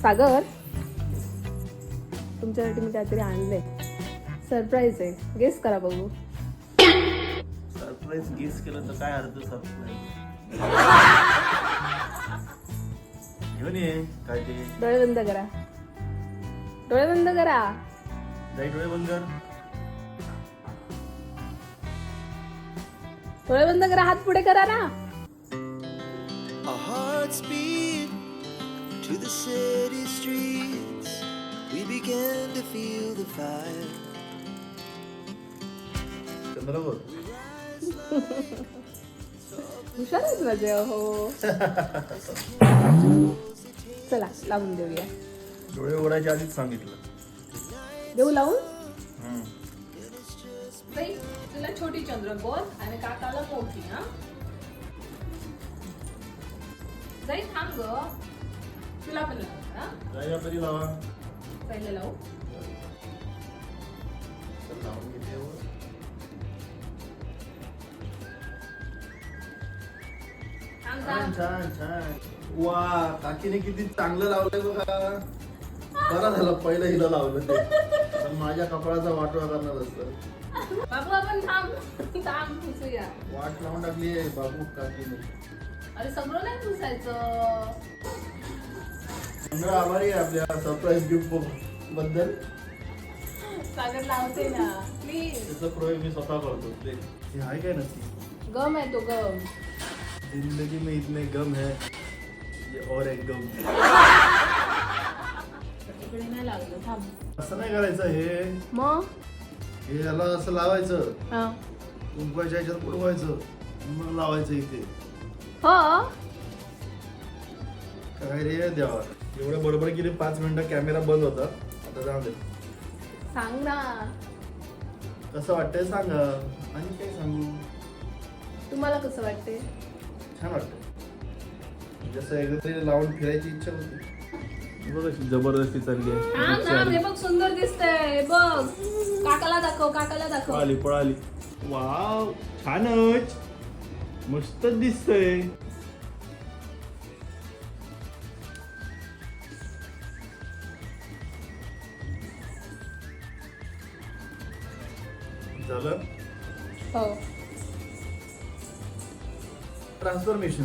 सागर, तुमच्यासाठी मी काहीतरी आणलंय. सरप्राईज आहे, गेस करा बघू. सरप्राईज गेस केलं तर काय अर्थ सरप्राईज घेऊन ये काय ते. डोळे बंद करा, डोळे बंद करा. जाई डोळे बंद कर. डोळे बंद करा, हात पुढे करा ना. Our hearts beat to the city streets. We began to feel the fire. Chandrapur हुशार आहेत माझे. हो चला लावून देऊया. डोळे उघडायच्या आधीच सांगितलं. देऊ लावून. हम्म. बाई, तुला छोटी चंद्रकोर आणि काकाला मोठी. हा जाई थांब ग, तुला पण लाव. हा जाई कधी लावा. पहिले लावू. तर लावून घेते वर. थांब छान थांब. छान छान. वा, काकीने किती चांगलं लावलंय बघा. बरं झालं पहिलं हिला लावलं ते. पण माझ्या कपाळाचा वाटोळा करणार असतं. बाबू आपण थांब थांब पुसूया. वाट लावून टाकली आहे बाबू काकीने. अरे सगळं नाही पुसायचं. मंडळ आभारी आहे आपल्या सरप्राईज गिफ्ट बद्दल. सागर लावते ना प्लीज. त्याचा प्रयोग मी स्वतः करतो. हे आहे काय नक्की. गम आहे तो गम. जिंदगी में इतने गम है, ये और एक गम. इकडे नाही लागलं, थांब. असं नाही करायचं. हे मग हे याला असं लावायचं. हा कुंकवाच्या ह्याच्यात बुडवायचं, मग लावायचं इथे. हो काय रे देवा, एवढं बरोबर केली. 5 मिनिटं कॅमेरा बंद होता. आता जाऊ दे. सांग ना, कसं वाटतंय सांगा. आणि काय सांगू. तुम्हाला कसं वाटते. छान वाटतं. जसं एकदा तरी लावून फिरायची इच्छा होती. बघ कशी जबरदस्ती चालली थांब थांब, हे बघ सुंदर दिसतंय बघ. काकाला दाखव, काकाला दाखव. पळाली पळाली. वाव, छानच, मस्त दिसतंय. झालं हो ट्रान्सफॉर्मेशन.